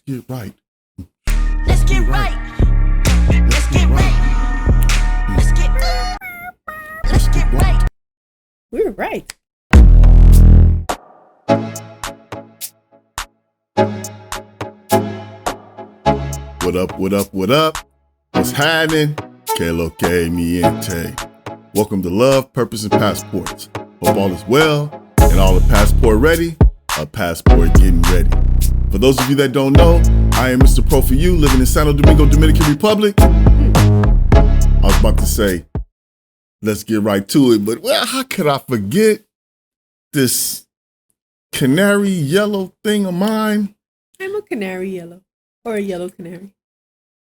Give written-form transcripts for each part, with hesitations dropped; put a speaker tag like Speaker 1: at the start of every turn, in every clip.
Speaker 1: get right.
Speaker 2: Let's get right. Let's get right. Let's get right.
Speaker 3: We were right.
Speaker 1: What up, what up, what up? What's happening? Que lo que niente. Welcome to Love, Purpose, and Passports. Hope all is well and all the passport ready. A passport getting ready. For those of you that don't know, I am Mr. Pro for you, living in Santo Domingo, Dominican Republic. I was about to say, let's get right to it, but well, how could I forget this canary yellow thing of mine?
Speaker 3: I'm a canary yellow, or a yellow canary.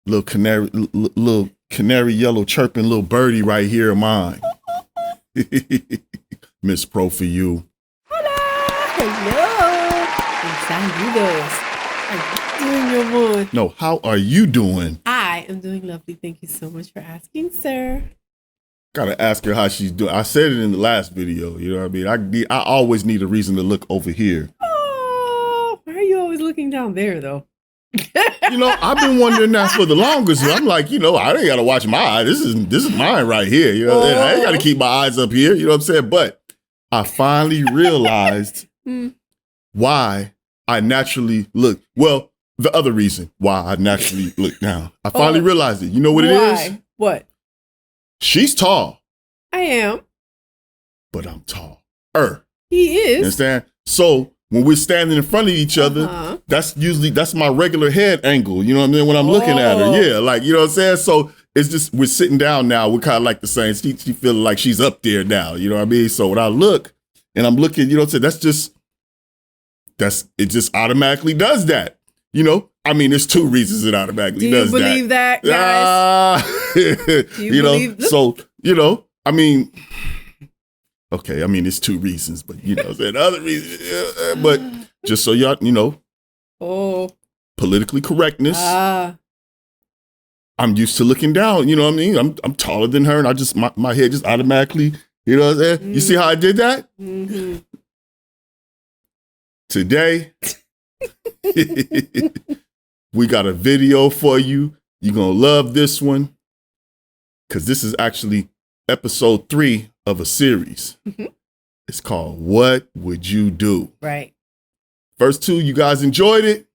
Speaker 1: Little canary yellow chirping little birdie right here of mine. Miss Pro for you.
Speaker 3: Hello. Saludos. How you doing, your boy?
Speaker 1: No, how are you doing?
Speaker 3: I am doing lovely. Thank you so much for asking, sir.
Speaker 1: Gotta ask her how she's doing. I said it in the last video. You know what I mean? I always need a reason to look over here.
Speaker 3: Oh, why are you always looking down there, though?
Speaker 1: You know, I've been wondering that for the longest. I'm like, you know, I ain't gotta watch my eye. This is mine right here. You know, I ain't gotta keep my eyes up here. You know what I'm saying? But I finally realized why I naturally look. Well, the other reason why I naturally look down. I finally realized it. You know what it is?
Speaker 3: What?
Speaker 1: She's tall.
Speaker 3: I am.
Speaker 1: But I'm tall.
Speaker 3: He is.
Speaker 1: You understand? So when we're standing in front of each other, that's my regular head angle. You know what I mean? When I'm looking at her. Yeah, like, you know what I'm saying? So it's just, we're sitting down now. We're kind of like the same. She feeling like she's up there now. You know what I mean? So when I look and I'm looking, you know what I'm saying? It just automatically does that. You know? I mean, there's two reasons it automatically does that.
Speaker 3: Do you believe that, guys?
Speaker 1: You know? So, you know, I mean, okay, I mean, it's two reasons, but you know, the other reason, but just so y'all, you know, politically correctness. I'm used to looking down, you know what I mean? I'm taller than her, and I just, my head just automatically, you know what I'm saying? You see how I did that? Mm-hmm. Today, we got a video for you. You're going to love this one, because this is actually episode 3 of a series. Mm-hmm. It's called What Would You Do?
Speaker 3: Right.
Speaker 1: First 2, you guys enjoyed it.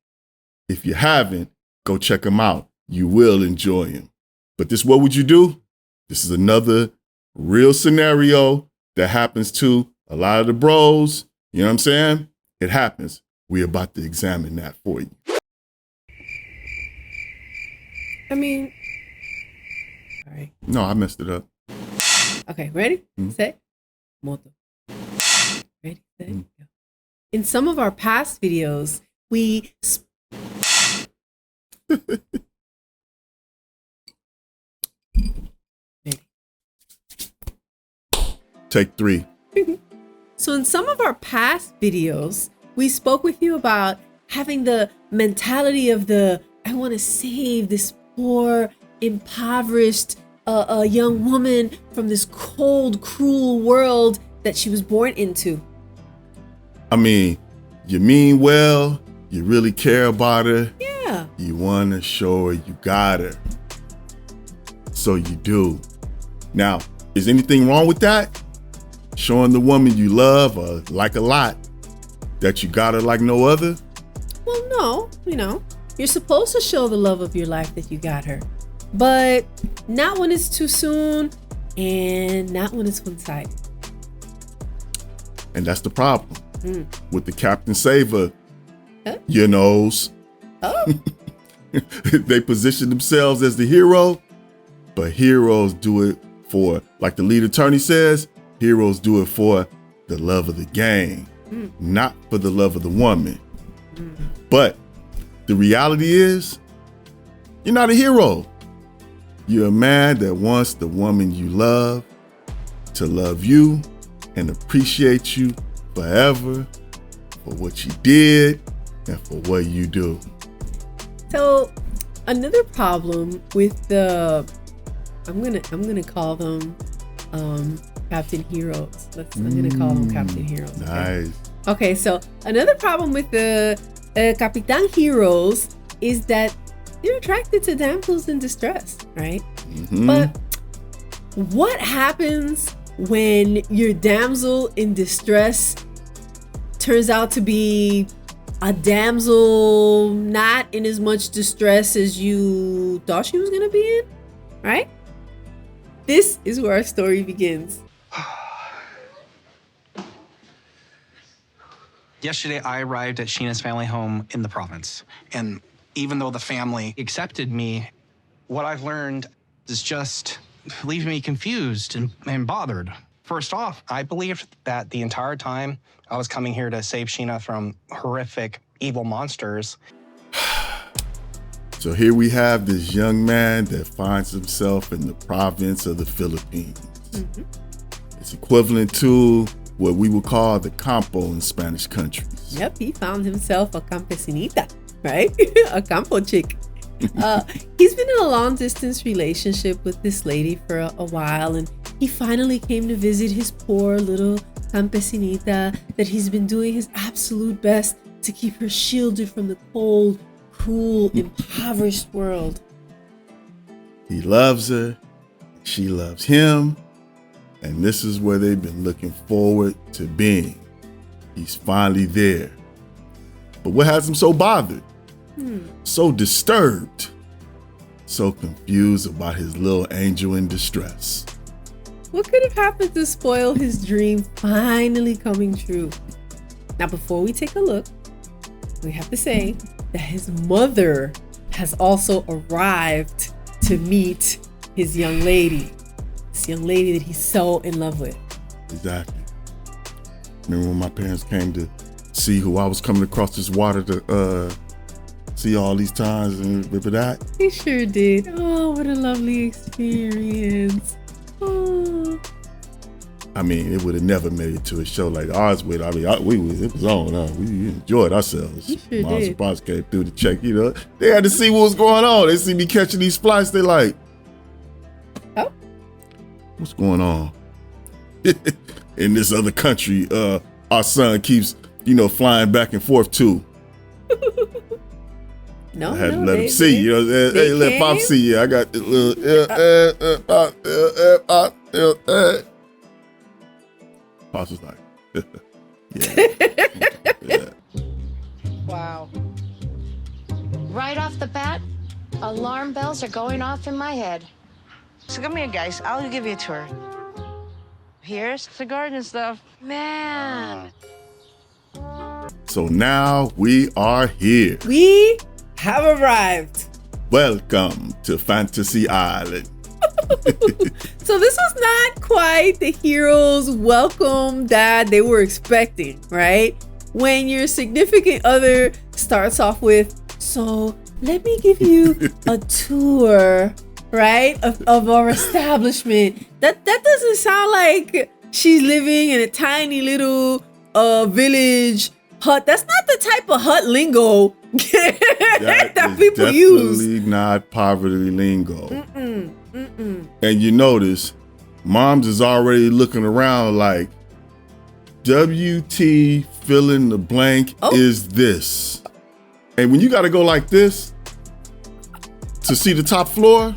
Speaker 1: If you haven't, go check them out. You will enjoy them. But this What Would You Do? This is another real scenario that happens to a lot of the bros. You know what I'm saying? It happens. We're about to examine that for you.
Speaker 3: I mean, all right.
Speaker 1: No, I messed it up.
Speaker 3: Okay, ready, set, moto. Ready, set, go. In some of our past videos, we...
Speaker 1: Take 3.
Speaker 3: So in some of our past videos, we spoke with you about having the mentality of I want to save this poor, impoverished young woman from this cold, cruel world that she was born into.
Speaker 1: I mean, you mean well, you really care about her.
Speaker 3: Yeah. You
Speaker 1: want to show her you got her. So you do. Now, is anything wrong with that? Showing the woman you love or like a lot that you got her like no other?
Speaker 3: Well, no, you know, you're supposed to show the love of your life that you got her, but not when it's too soon and not when it's one-sided.
Speaker 1: And that's the problem with the Captain Saver, you knows. They position themselves as the hero, but heroes do it for, like the lead attorney says, heroes do it for the love of the game, not for the love of the woman. But the reality is, you're not a hero. You're a man that wants the woman you love to love you and appreciate you forever for what you did and for what you do.
Speaker 3: So another problem with I'm gonna call them Captain Heroes. I'm gonna call them Captain Heroes. Okay?
Speaker 1: Nice.
Speaker 3: Okay, so another problem with the Capitan Heroes is that they're attracted to damsels in distress, right?
Speaker 1: Mm-hmm.
Speaker 3: But what happens when your damsel in distress turns out to be a damsel not in as much distress as you thought she was gonna be in, right? This is where our story begins.
Speaker 4: Yesterday, I arrived at Sheena's family home in the province. And even though the family accepted me, what I've learned is just leaving me confused and bothered. First off, I believed that the entire time I was coming here to save Sheena from horrific, evil monsters.
Speaker 1: So here we have this young man that finds himself in the province of the Philippines.
Speaker 3: Mm-hmm.
Speaker 1: It's equivalent to what we would call the campo in Spanish countries.
Speaker 3: Yep, he found himself a campesinita, right? A campo chick. He's been in a long distance relationship with this lady for a while, and he finally came to visit his poor little campesinita that he's been doing his absolute best to keep her shielded from the cold, cruel, impoverished world.
Speaker 1: He loves her, she loves him, and this is where they've been looking forward to being. He's finally there. But what has him so bothered? So disturbed? So confused about his little angel in distress?
Speaker 3: What could have happened to spoil his dream finally coming true? Now, before we take a look, we have to say that his mother has also arrived to meet his young lady. This young lady that he's so in love with.
Speaker 1: Exactly. Remember when my parents came to see who I was coming across this water to see all these times and remember that?
Speaker 3: They sure did. Oh, what a lovely experience. Oh.
Speaker 1: I mean, it would have never made it to a show like ours with. I mean, it was on. We enjoyed ourselves.
Speaker 3: You sure
Speaker 1: Mom
Speaker 3: did.
Speaker 1: Surprise came through to check, They had to see what was going on. They see me catching these flights. They like,
Speaker 3: Oh.
Speaker 1: what's going on? In this other country, our son keeps, flying back and forth too.
Speaker 3: No,
Speaker 1: I had to
Speaker 3: no,
Speaker 1: let him see. Hey, let Pop
Speaker 3: came?
Speaker 1: see. I got the little. Pops was like, yeah.
Speaker 5: Wow. Right off the bat, alarm bells are going off in my head.
Speaker 6: So come here, guys. I'll give you a tour. Here's the garden stuff.
Speaker 5: Man.
Speaker 1: So now we are here.
Speaker 3: We have arrived.
Speaker 1: Welcome to Fantasy Island.
Speaker 3: So this was not quite the hero's welcome that they were expecting, right? When your significant other starts off with, so let me give you a tour, right? Of our establishment. That doesn't sound like she's living in a tiny little village hut. That's not the type of hut lingo that people use.
Speaker 1: Definitely not poverty lingo. And you notice, Moms is already looking around like, WT fill in the blank is this. And when you got to go like this to see the top floor,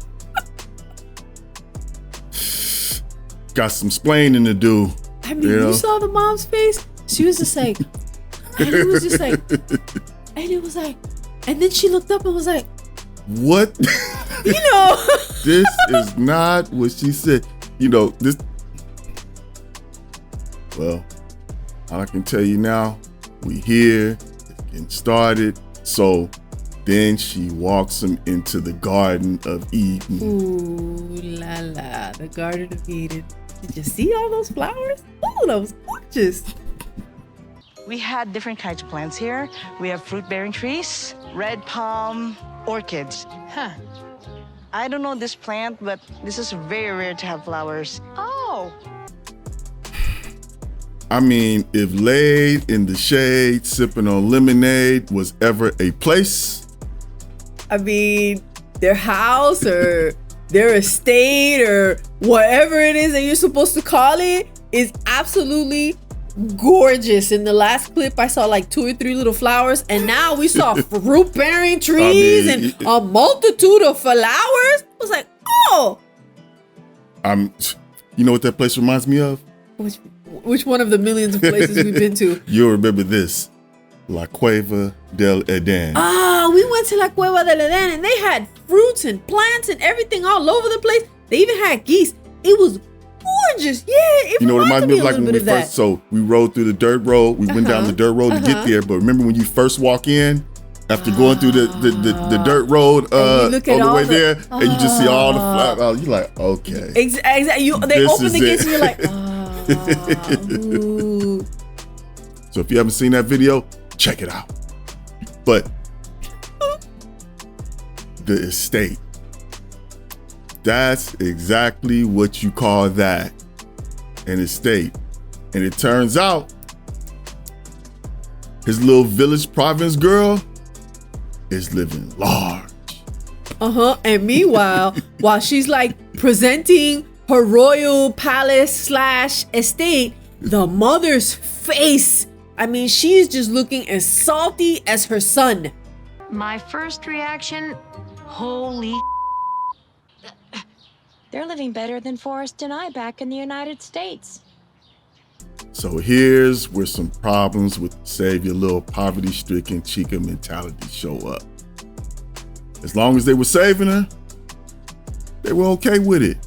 Speaker 1: got some splaining to do.
Speaker 3: I mean, you saw the mom's face. She was just like, and it was just like, and it was like, and then she looked up and was like,
Speaker 1: what? This is not what she said. This. Well, all I can tell you now, we here, it's getting started. So then she walks him into the Garden of Eden.
Speaker 3: ooh la la, the Garden of Eden. Did you see all those flowers? Oh, that was gorgeous.
Speaker 6: We had different kinds of plants here. We have fruit-bearing trees, red palm, orchids.
Speaker 5: Huh.
Speaker 6: I don't know this plant, but this is very rare to have flowers.
Speaker 5: Oh.
Speaker 1: I mean, if laid in the shade, sipping on lemonade was ever a place.
Speaker 3: I mean, their house or their estate or whatever it is that you're supposed to call it is absolutely gorgeous. In the last clip, I saw like 2 or 3 little flowers, and now we saw fruit-bearing trees and a multitude of flowers. I was like, oh.
Speaker 1: You know what that place reminds me of?
Speaker 3: Which one of the millions of places we've been to?
Speaker 1: You'll remember this. La Cueva del Eden.
Speaker 3: Oh, we went to La Cueva del Eden, and they had fruits and plants and everything all over the place. They even had geese. It was gorgeous. Yeah, it
Speaker 1: reminds me of like when we
Speaker 3: that.
Speaker 1: first, so we rode through the dirt road. We went down the dirt road to get there. But remember when you first walk in, after going through the dirt road on the way there, and you just see all the flowers, you're like, okay.
Speaker 3: Exactly. They open the gates and you're like, ooh.
Speaker 1: So if you haven't seen that video, check it out. But the estate, that's exactly what you call that, an estate. And it turns out his little village province girl is living large.
Speaker 3: And meanwhile, while she's like presenting her royal palace / estate, the mother's face, I mean, she's just looking as salty as her son.
Speaker 5: My first reaction, holy. They're living better than Forrest and I back in the United States.
Speaker 1: So here's where some problems with save your little poverty-stricken chica mentality show up. As long as they were saving her, they were okay with it.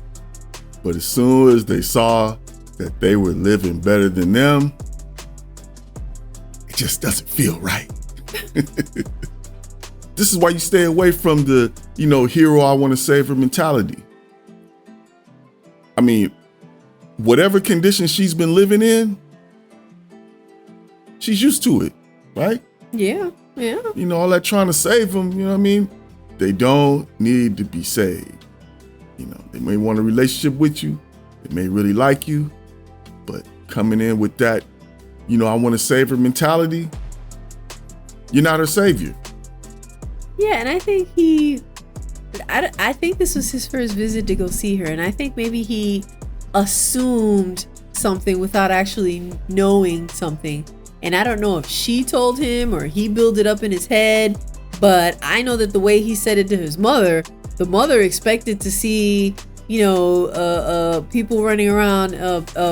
Speaker 1: But as soon as they saw that they were living better than them, it just doesn't feel right. This is why you stay away from the, hero I want to save her mentality. I mean, whatever condition she's been living in, she's used to it, right?
Speaker 3: Yeah.
Speaker 1: All that trying to save them, you know what I mean? They don't need to be saved. They may want a relationship with you. They may really like you, but coming in with that, I want to save her mentality, you're not her savior.
Speaker 3: Yeah, and I think I think this was his first visit to go see her, and I think maybe he assumed something without actually knowing something. And I don't know if she told him or he built it up in his head, but I know that the way he said it to his mother, the mother expected to see, people running around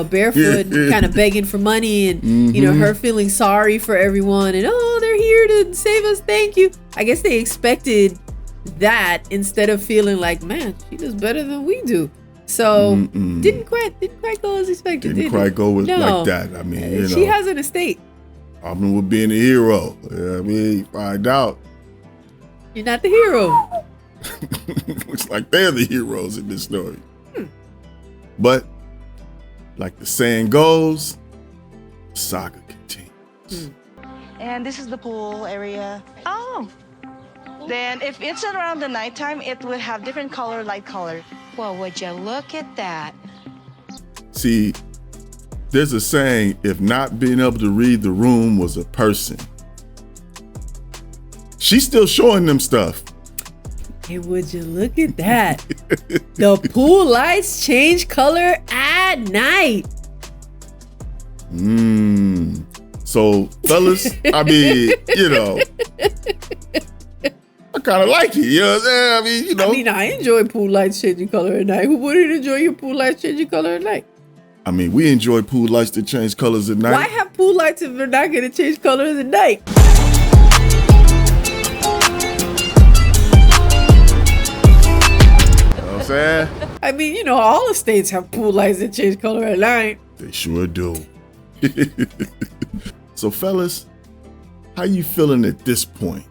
Speaker 3: barefoot and kind of begging for money, and her feeling sorry for everyone, and they're here to save us, thank you. I guess they expected that instead of feeling like, man, she does better than we do. So didn't quite go as expected.
Speaker 1: Didn't quite go like that. I mean,
Speaker 3: she has an estate.
Speaker 1: Problem with being a hero. I mean, find out.
Speaker 3: You're not the hero.
Speaker 1: Looks like they're the heroes in this story. But like the saying goes, the saga continues.
Speaker 6: And this is the pool area.
Speaker 5: Oh,
Speaker 6: Then if it's around the nighttime, it would have different color, light color.
Speaker 5: well, would you look at that?
Speaker 1: See, there's a saying, if not being able to read the room was a person. She's still showing them stuff.
Speaker 3: Hey, would you look at that? The pool lights change color at night.
Speaker 1: So, fellas, I mean, I kind of like it. You know what I'm saying? I mean,
Speaker 3: I enjoy pool lights changing color at night. Who wouldn't enjoy your pool lights changing color at night?
Speaker 1: I mean, we enjoy pool lights that change colors at night.
Speaker 3: Why have pool lights if they're not going to change colors at night?
Speaker 1: You know what I'm saying?
Speaker 3: I mean, all estates have pool lights that change color at night.
Speaker 1: They sure do. So, fellas, how you feeling at this point?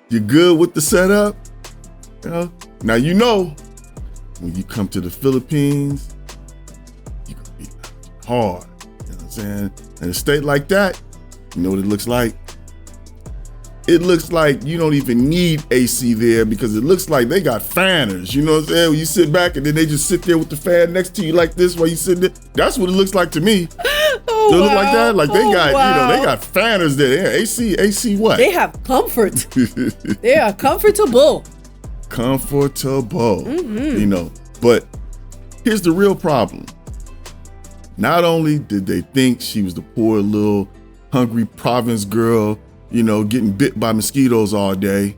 Speaker 1: You good with the setup? Now when you come to the Philippines, you're gonna be hard. You know what I'm saying? In a state like that, you know what it looks like? It looks like you don't even need AC there, because it looks like they got fanners. You know what I'm saying? When you sit back and then they just sit there with the fan next to you like this while you sit there. That's what it looks like to me. They look like that? Like they got, they got fanners there. Yeah, AC what?
Speaker 3: They have comfort. They are comfortable.
Speaker 1: Comfortable. But here's the real problem. Not only did they think she was the poor little hungry province girl, you know, getting bit by mosquitoes all day,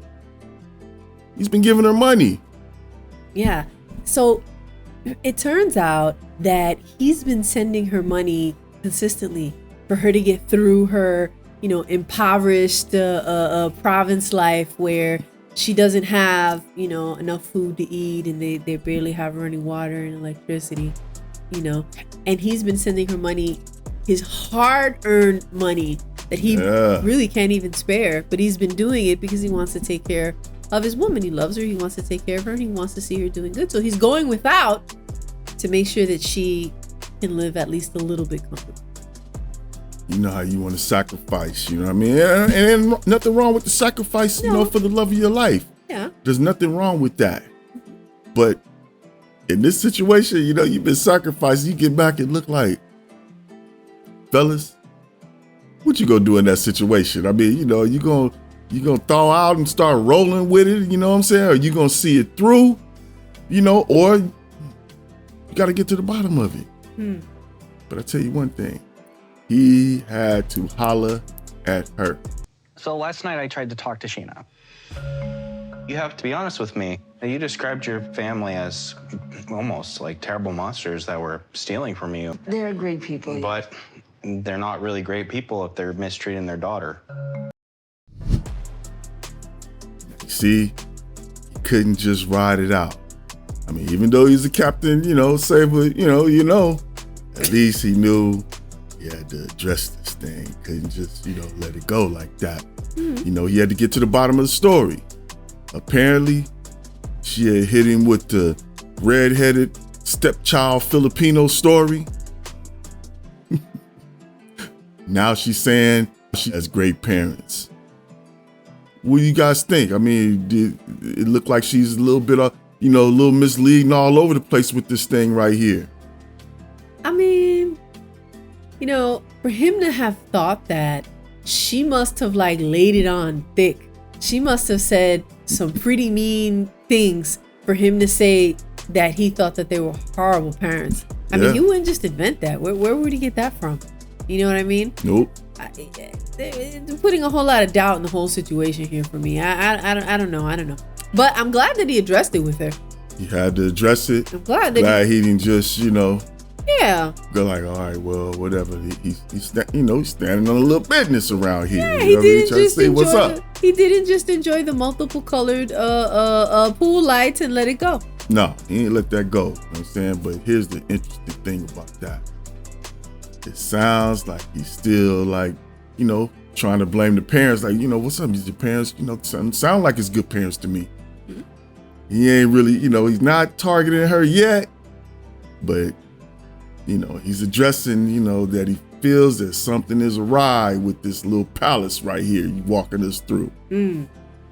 Speaker 1: he's been giving her money.
Speaker 3: Yeah. So it turns out that he's been sending her money consistently for her to get through her, you know, impoverished province life where she doesn't have, you know, enough food to eat, and they barely have running water and electricity, you know. And he's been sending her money, his hard-earned money that he really can't even spare, but he's been doing it because he wants to take care of his woman. He loves her, he wants to take care of her, and he wants to see her doing good. So he's going without to make sure that she can live at least a little bit comfortable.
Speaker 1: You know how you want to sacrifice, you know what I mean? And nothing wrong with the sacrifice, you know, for the love of your life.
Speaker 3: Yeah.
Speaker 1: There's nothing wrong with that. But in this situation, you know, you've been sacrificed. You get back and look like, fellas, what you gonna do in that situation? I mean, you know, you gonna thaw out and start rolling with it, you know what I'm saying? Or you gonna see it through, you know, or you gotta get to the bottom of it. But I tell you one thing, he had to holler at her.
Speaker 4: So last night I tried to talk to Sheena. You have to be honest with me. You described your family as almost like terrible monsters that were stealing from you.
Speaker 6: They're great people.
Speaker 4: But they're not really great people if they're mistreating their daughter.
Speaker 1: See, he couldn't just ride it out. I mean, even though he's the captain, you know, you know, at least he knew he had to address this thing. Couldn't just, you know, let it go like that. You know, he had to get to the bottom of the story. Apparently, she had hit him with the red-headed stepchild Filipino story. Now she's saying she has great parents. What do you guys think? I mean, it looked like she's a little bit of, you know, a little misleading all over the place with this thing right here.
Speaker 3: I mean, you know, for him to have thought that, she must have like laid it on thick. She must have said some pretty mean things for him to say that he thought that they were horrible parents. I mean, he wouldn't just invent that. Where would he get that from? You know what I mean?
Speaker 1: Nope.
Speaker 3: They're putting a whole lot of doubt in the whole situation here for me. I don't know. But I'm glad that he addressed it with her.
Speaker 1: He had to address it.
Speaker 3: I'm glad that
Speaker 1: he didn't just, you know.
Speaker 3: Yeah.
Speaker 1: Go like, all right, well, whatever. He's you know, he's standing on a little business around here.
Speaker 3: Yeah,
Speaker 1: you know he didn't just enjoy
Speaker 3: he didn't just enjoy the multiple colored pool lights and let it go.
Speaker 1: No, he ain't let that go. You know what I'm saying? But here's the interesting thing about that. It sounds like he's still like, you know, trying to blame the parents. Like, you know, what's up? Your parents, you know, sound like it's good parents to me. He ain't really, you know, he's not targeting her yet, but, you know, he's addressing, you know, that he feels that something is awry with this little palace right here you walking us through.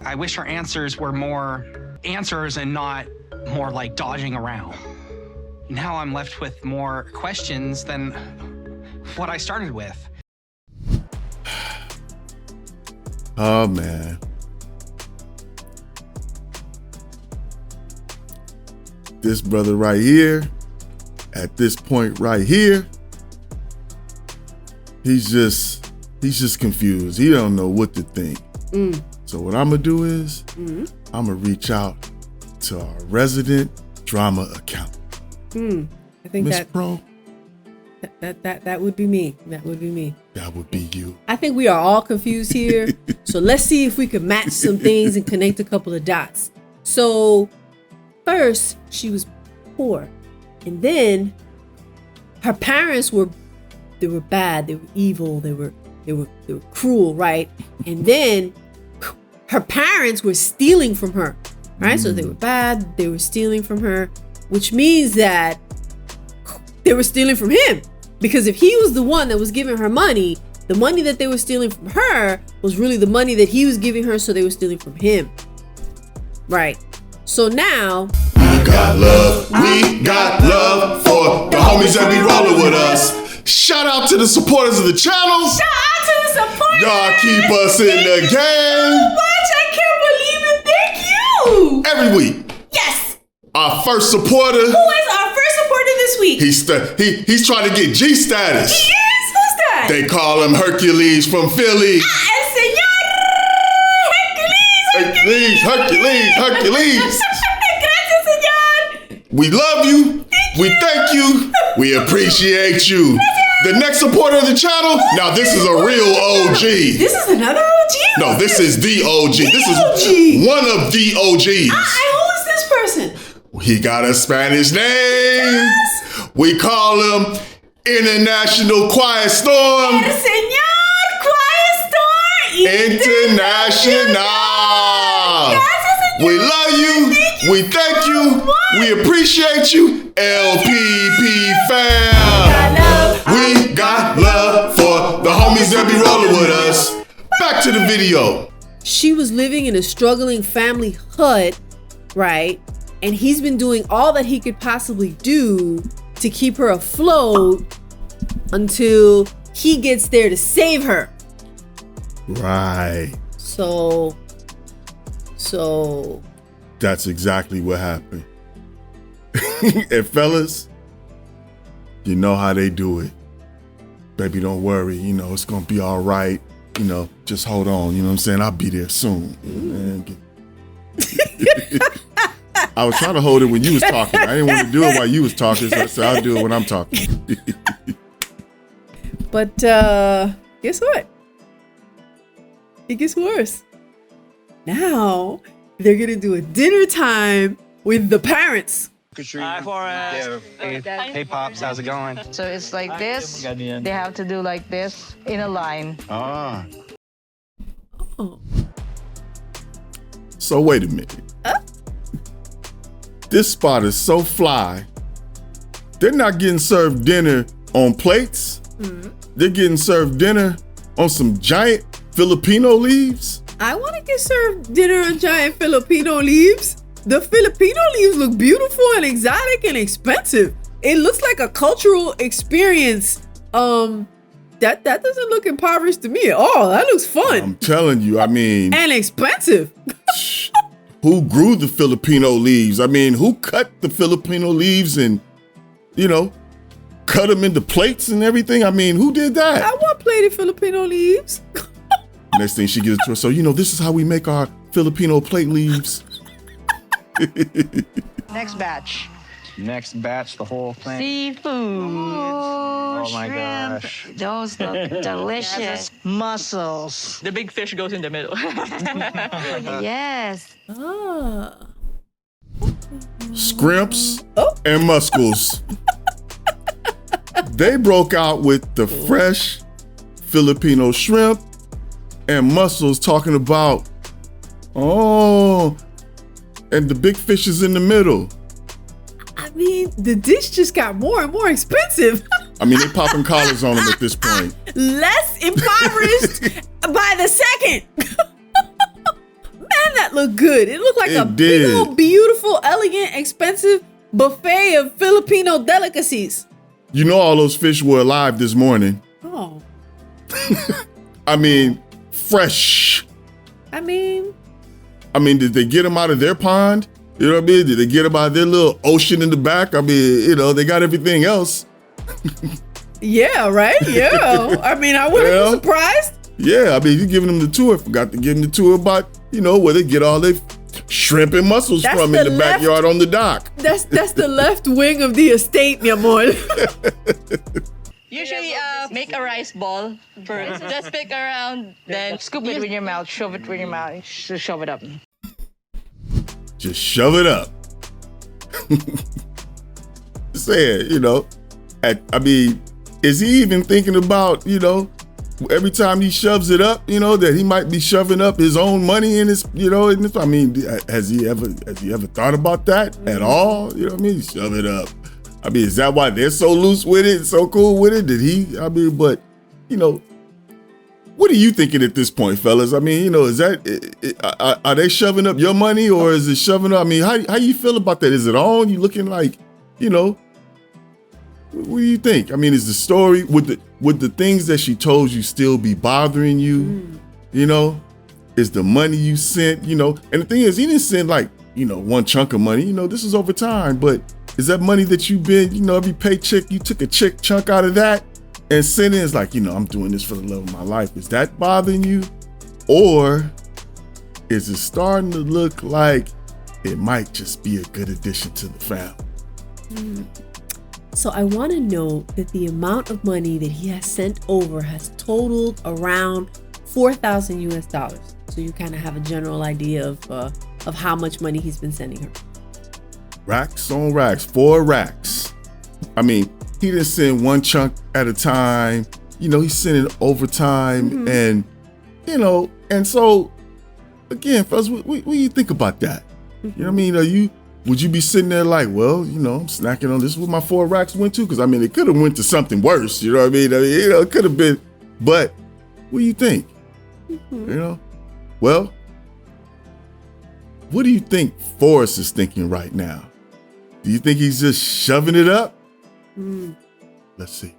Speaker 4: I wish her answers were more answers and not more like dodging around. Now I'm left with more questions than what I started with.
Speaker 1: Oh, man. This brother right here, at this point right here, he's just confused. He don't know what to think. So what I'm gonna do is I'm gonna reach out to our resident drama accountant.
Speaker 3: I think
Speaker 1: Miss Pro.
Speaker 3: That would be me. That would be me.
Speaker 1: That would be you.
Speaker 3: I think we are all confused here. So let's see if we can match some things and connect a couple of dots. So first, she was poor. And then her parents were bad, they were evil, they were cruel, right? And then her parents were stealing from her, right? So they were bad, they were stealing from her, which means that they were stealing from him. Because if he was the one that was giving her money, the money that they were stealing from her was really the money that he was giving her, so they were stealing from him. Right. So now
Speaker 1: We got love for the homies that be rolling with us. Shout out to the supporters of the channel.
Speaker 3: shout out to the supporters.
Speaker 1: Y'all keep us in the game.
Speaker 3: Much, I can't believe it. Thank you.
Speaker 1: Every week.
Speaker 3: Yes.
Speaker 1: Our first supporter.
Speaker 3: Who is our first supporter this week.
Speaker 1: He's trying to get G status.
Speaker 3: He is? Who's that?
Speaker 1: They call him Hercules from Philly.
Speaker 3: El Señor Hercules.
Speaker 1: Hercules.
Speaker 3: Gracias, Señor.
Speaker 1: We love you. We thank you. We appreciate you. The next supporter of the channel, now this is a real OG.
Speaker 3: This is another OG?
Speaker 1: No, this is the OG. This is
Speaker 3: OG.
Speaker 1: one of the OGs.
Speaker 3: Who is this person?
Speaker 1: He got a Spanish name.
Speaker 3: Yes.
Speaker 1: We call him International Quiet Storm.
Speaker 3: El Señor Quiet Storm
Speaker 1: International.
Speaker 3: Gracias, Señor.
Speaker 1: We love you. We thank you. We appreciate you. LPP fam. We got love for the homies that be rolling with us. Back to the video.
Speaker 3: She was living in a struggling family hut, right? And he's been doing all that he could possibly do to keep her afloat until he gets there to save her.
Speaker 1: Right.
Speaker 3: So
Speaker 1: that's exactly what happened. And fellas, you know how they do it. Baby, don't worry, you know, it's gonna be all right. You know, just hold on, you know what I'm saying? I'll be there soon. I was trying to hold it when you was talking. I didn't want to do it while you was talking, so I said I'll do it when I'm talking.
Speaker 3: But guess what? It gets worse. Now they're gonna do a dinner time with the parents.
Speaker 4: Hi, Forrest. Hey, Pops. How's it going?
Speaker 6: So it's like this. They have to do like this in a line.
Speaker 1: Ah.
Speaker 3: Oh.
Speaker 1: So wait a minute. This spot is so fly. They're not getting served dinner on plates. They're getting served dinner on some giant Filipino leaves.
Speaker 3: I want to get served dinner on giant Filipino leaves. The Filipino leaves look beautiful and exotic and expensive. It looks like a cultural experience. That doesn't look impoverished to me at all. That looks fun.
Speaker 1: I'm telling you, I mean.
Speaker 3: And expensive.
Speaker 1: Who grew the Filipino leaves? I mean, who cut the Filipino leaves and, you know, cut them into plates and everything? I mean, who did that?
Speaker 3: I want plated Filipino leaves.
Speaker 1: Next thing she gives it to us. So, you know, this is how we make our Filipino plate leaves.
Speaker 6: Next batch.
Speaker 4: Next batch, the whole thing.
Speaker 6: Seafood.
Speaker 5: Oh,
Speaker 4: Oh my
Speaker 5: shrimp.
Speaker 4: gosh.
Speaker 5: Those look delicious.
Speaker 6: Mussels.
Speaker 7: The big fish goes in the middle.
Speaker 5: Yes.
Speaker 3: Ah.
Speaker 1: Scrimps and mussels. They broke out with the fresh Filipino shrimp and mussels, talking about, and the big fish is in the middle.
Speaker 3: I mean, the dish just got more and more expensive.
Speaker 1: I mean, they popping collars on them at this point.
Speaker 3: Less impoverished by the second. Man, that looked good. It looked like a big old beautiful, elegant, expensive buffet of Filipino delicacies.
Speaker 1: You know all those fish were alive this morning.
Speaker 3: Oh.
Speaker 1: I mean, fresh.
Speaker 3: I mean,
Speaker 1: did they get them out of their pond? You know what I mean? Did they get them out of their little ocean in the back? I mean, you know, they got everything else.
Speaker 3: yeah, right? Yeah. I mean, I wouldn't be surprised.
Speaker 1: Yeah, I mean, you giving them the tour. Forgot to give them the tour about, you know, where they get all their shrimp and mussels from in the backyard on the dock.
Speaker 3: That's the left wing of the estate, mi amor.
Speaker 7: Usually, make a rice ball first. Just pick around, then
Speaker 6: Scoop it with your mouth. Shove it with your mouth. Shove it up.
Speaker 1: Just shove it up. Say it, you know. I mean, is he even thinking about, you know, every time he shoves it up, you know, that he might be shoving up his own money in his, you know, in this, I mean, has he ever thought about that at all? You know what I mean? Shove it up. I mean, is that why they're so loose with it, so cool with it? But, you know, what are you thinking at this point, fellas? I mean, you know, is that, are they shoving up your money or is it shoving up? I mean, how you feel about that? Is it on? You looking like, you know, what do you think? I mean, is the story, would the things that she told you still be bothering you? You know, is the money you sent, you know, and the thing is, he didn't send like, you know, one chunk of money, you know, this is over time, but Is that money that you've been, you know, every paycheck, you took a chunk out of that and sent in? It's like, you know, I'm doing this for the love of my life. Is that bothering you? Or is it starting to look like it might just be a good addition to the family?
Speaker 3: So I want to know that the amount of money that he has sent over has totaled around $4,000 US. So you kind of have a general idea of how much money he's been sending her.
Speaker 1: Racks on racks, 4 racks. I mean, he didn't send one chunk at a time. You know, he's sending overtime, and you know, and so again, fellas, what do you think about that? You know what I mean? Would you be sitting there like, well, you know, I'm snacking on this? What my 4 racks went to? Because I mean, it could have went to something worse. You know what I mean? You know, it could have been. But what do you think? You know, well, what do you think Forrest is thinking right now? Do you think he's just shoving it up? Let's see.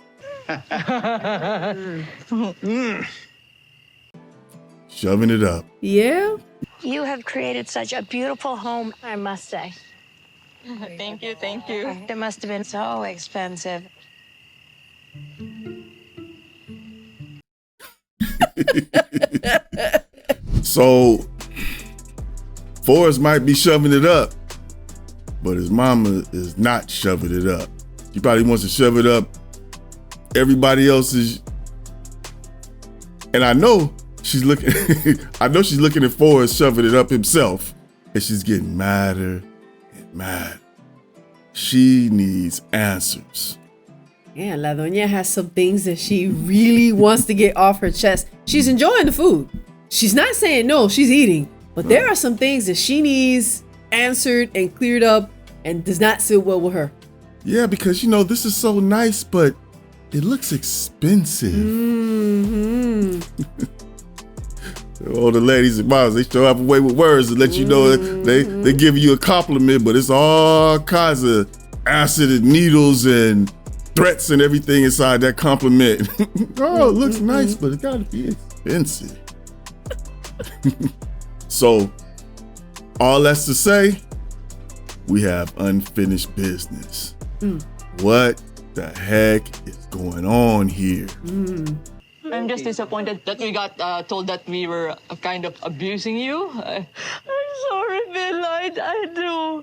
Speaker 1: Shoving it up.
Speaker 3: Yeah.
Speaker 5: You have created such a beautiful home, I must say.
Speaker 7: Thank you, thank you.
Speaker 5: It must have been so expensive.
Speaker 1: So Forrest might be shoving it up, but his mama is not shoving it up. She probably wants to shove it up everybody else's. And I know she's looking at Forrest shoving it up himself, and she's getting madder and mad. She needs answers.
Speaker 3: Yeah, La Doña has some things that she really wants to get off her chest. She's enjoying the food. She's not saying no, she's eating. But there are some things that she needs answered and cleared up and does not sit well with her.
Speaker 1: Yeah, because, you know, this is so nice, but it looks expensive. All the ladies and moms, they show up away with words to let you know that they give you a compliment, but it's all kinds of acid and needles and threats and everything inside that compliment. Oh, it looks nice, but it gotta be expensive. So, all that's to say, we have unfinished business. What the heck is going on here?
Speaker 7: I'm just disappointed that we got told that we were kind of abusing you. I'm sorry, Bill. I do.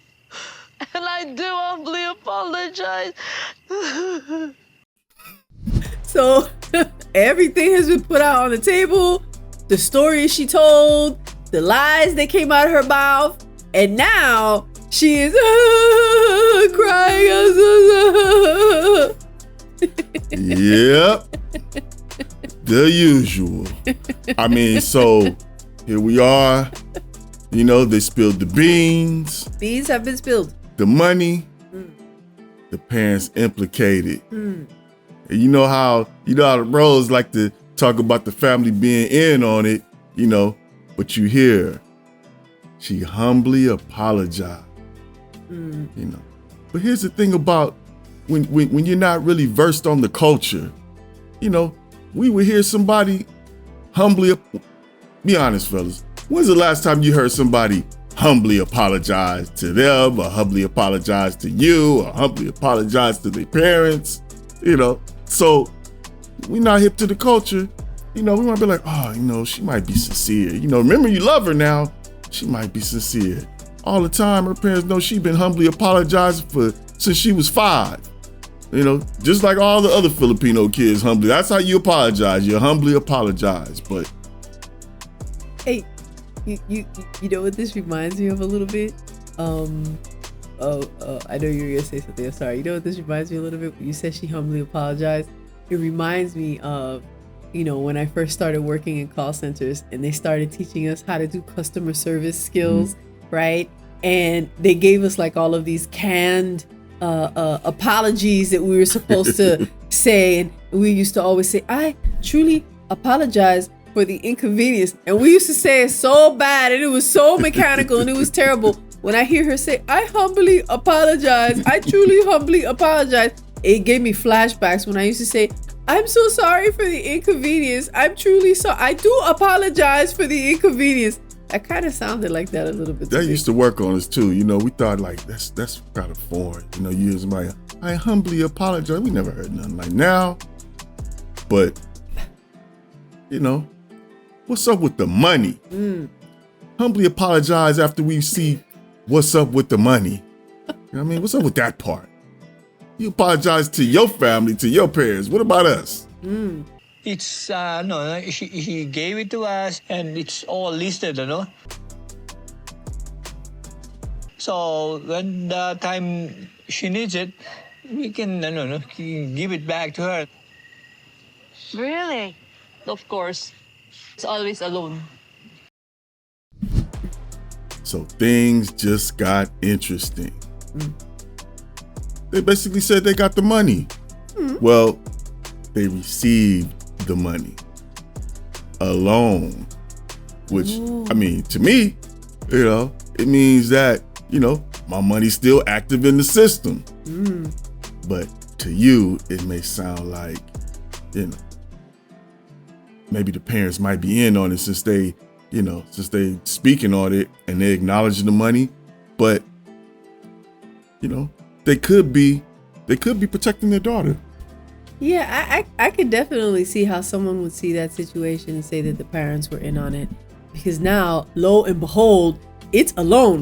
Speaker 7: And I do humbly apologize.
Speaker 3: So everything has been put out on the table. The stories she told, the lies that came out of her mouth, and now she is crying.
Speaker 1: Yep. The usual. I mean, so here we are. You know, they spilled the beans.
Speaker 3: Beans have been spilled.
Speaker 1: The money. The parents implicated. And you know how the bros like to talk about the family being in on it, you know, but you hear she humbly apologized. You know. But here's the thing about when you're not really versed on the culture, you know, we would hear somebody humbly, be honest, fellas, when's the last time you heard somebody humbly apologize to them, or humbly apologize to you, or humbly apologize to their parents, you know? So we're not hip to the culture. You know, we might be like, oh, you know, she might be sincere. You know, remember you love her now. She might be sincere. All the time, her parents know she's been humbly apologizing for since she was 5. You know, just like all the other Filipino kids humbly. That's how you apologize. You humbly apologize. But
Speaker 3: hey, you know what this reminds me of a little bit? I know you were gonna say something. I'm sorry. You know what this reminds me a little bit? When you said she humbly apologized, it reminds me of, you know, when I first started working in call centers and they started teaching us how to do customer service skills, right? And they gave us like all of these canned apologies that we were supposed to say, and we used to always say, I truly apologize for the inconvenience, and we used to say it so bad and it was so mechanical and it was terrible. When I hear her say, I humbly apologize, I truly humbly apologize, it gave me flashbacks when I used to say, I'm so sorry for the inconvenience, I'm truly sorry, I do apologize for the inconvenience. That kind of sounded like that a little bit.
Speaker 1: That used to work on us too. You know, we thought like that's kind of foreign. You know, you hear somebody, I humbly apologize. We never heard nothing like now. But, you know, what's up with the money? Humbly apologize after we see what's up with the money. You know what I mean? What's up with that part? You apologize to your family, to your parents. What about us?
Speaker 8: It's, no, he gave it to us and it's all listed, you know? So when the time she needs it, we can, give it back to her.
Speaker 5: Really?
Speaker 7: Of course, it's always alone.
Speaker 1: So things just got interesting. They basically said they got the money. Well, they received the money. A loan. Which, I mean, to me, you know, it means that, you know, my money's still active in the system. But to you, it may sound like, you know, maybe the parents might be in on it since they speaking on it and they acknowledging the money, but you know, they could be protecting their daughter.
Speaker 3: Yeah, I could definitely see how someone would see that situation and say that the parents were in on it, because now, lo and behold, it's a loan.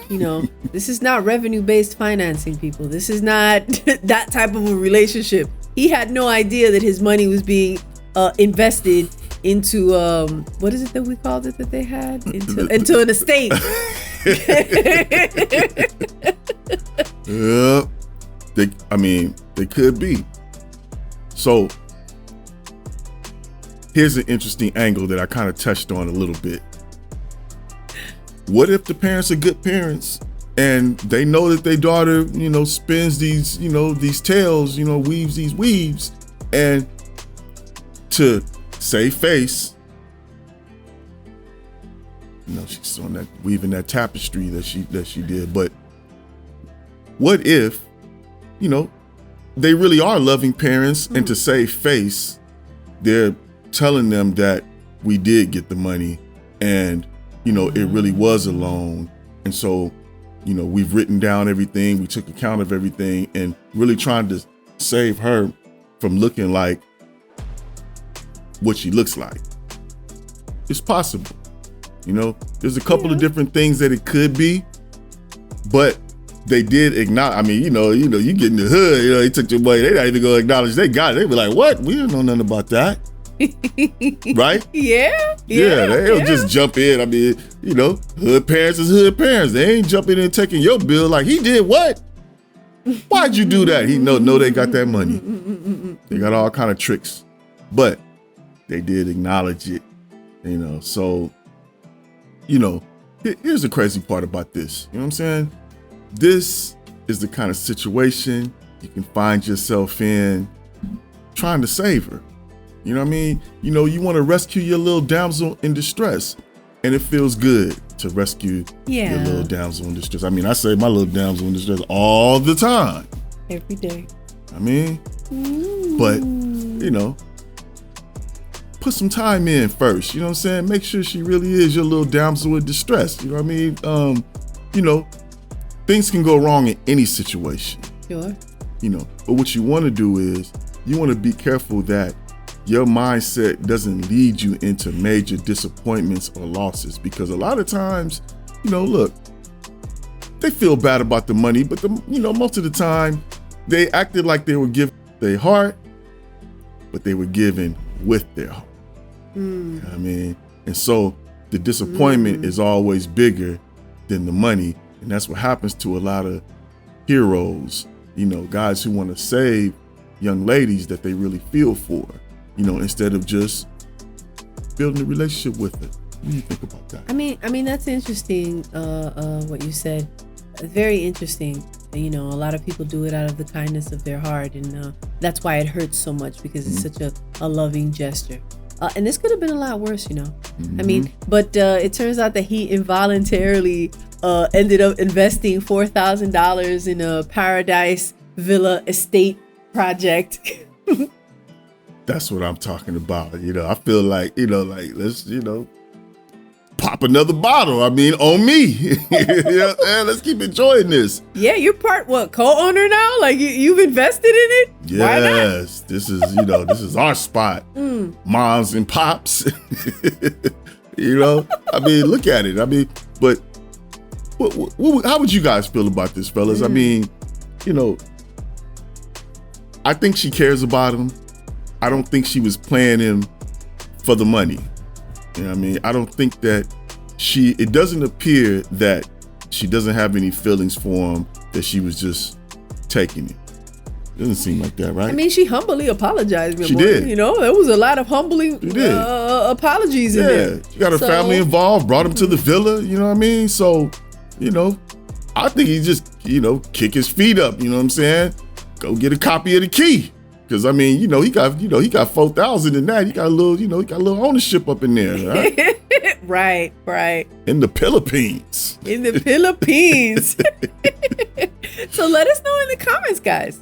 Speaker 3: You know, this is not revenue-based financing, people. This is not that type of a relationship. He had no idea that his money was being invested into what is it that we called it that they had into an estate.
Speaker 1: Yep. They could be. So here's an interesting angle that I kind of touched on a little bit. What if the parents are good parents and they know that their daughter, you know, spins these, you know, these tails, you know, weaves these weaves, and to save face, you know, she's on that weaving that tapestry that she did. But what if, you know, they really are loving parents, and to save face, they're telling them that we did get the money and, you know, it really was a loan. And so, you know, we've written down everything, we took account of everything, and really trying to save her from looking like what she looks like. It's possible. You know, there's a couple of different things that it could be, but they did acknowledge. I mean, you know, you get in the hood, you know, they took your money, they not even gonna acknowledge they got it. They be like, what? We don't know nothing about that. Right?
Speaker 3: Yeah,
Speaker 1: they'll just jump in. I mean, you know, hood parents is hood parents. They ain't jumping in and taking your bill like, he did what? Why'd you do that? He know they got that money. They got all kind of tricks, but they did acknowledge it, you know. So, you know, here's the crazy part about this. You know what I'm saying? This is the kind of situation you can find yourself in trying to save her. You know what I mean? You know, you want to rescue your little damsel in distress, and it feels good to rescue your little damsel in distress. I mean, I say my little damsel in distress all the time.
Speaker 3: Every day.
Speaker 1: I mean, but, you know, put some time in first. You know what I'm saying? Make sure she really is your little damsel in distress. You know what I mean? You know, things can go wrong in any situation.
Speaker 3: Sure.
Speaker 1: You know, but what you want to do is you want to be careful that your mindset doesn't lead you into major disappointments or losses, because a lot of times, you know, look, they feel bad about the money, but most of the time they acted like they were giving their heart, but they were giving with their heart. You know what I mean? And so the disappointment is always bigger than the money. And that's what happens to a lot of heroes, you know, guys who want to save young ladies that they really feel for, you know, instead of just building a relationship with it. What do you think about that?
Speaker 3: I mean, that's interesting, what you said. Very interesting. You know, a lot of people do it out of the kindness of their heart, and that's why it hurts so much, because it's such a loving gesture. And this could have been a lot worse, you know. I mean, but it turns out that he involuntarily ended up investing $4,000 in a Paradise Villa estate project.
Speaker 1: That's what I'm talking about. You know, I feel like, you know, like let's, you know, pop another bottle. I mean, on me. You know what I'm saying? Let's keep enjoying this.
Speaker 3: Yeah, you're co-owner now? Like you've invested in it?
Speaker 1: Yes, this is, this is our spot. Moms and pops. I mean, look at it. I mean, but how would you guys feel about this, fellas? I mean, I think she cares about him. I don't think she was playing him for the money. You know what I mean? I don't think that it doesn't appear that she doesn't have any feelings for him, that she was just taking it. Doesn't seem like that, right?
Speaker 3: I mean, she humbly apologized.
Speaker 1: She did.
Speaker 3: There was a lot of humbling apologies in there.
Speaker 1: She got her family involved, brought him to the villa, you know what I mean? So, I think he just, kick his feet up, you know what I'm saying? Go get a copy of the key. Cause I mean, he got 4,000 in that. He got a little ownership up in there, right?
Speaker 3: Right.
Speaker 1: In the Philippines.
Speaker 3: So let us know in the comments, guys.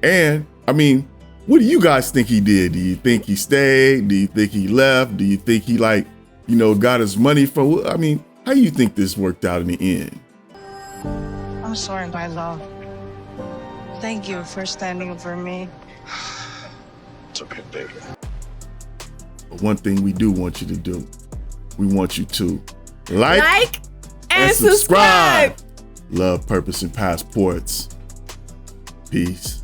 Speaker 1: And I mean, what do you guys think he did? Do you think he stayed? Do you think he left? Do you think he got his money from? I mean, how do you think this worked out in the end?
Speaker 6: I'm sorry, my love. Thank you for standing up for me.
Speaker 9: It's okay, baby.
Speaker 1: But one thing we do want you to do, we want you to like and subscribe. Love, Purpose, and Passports. Peace.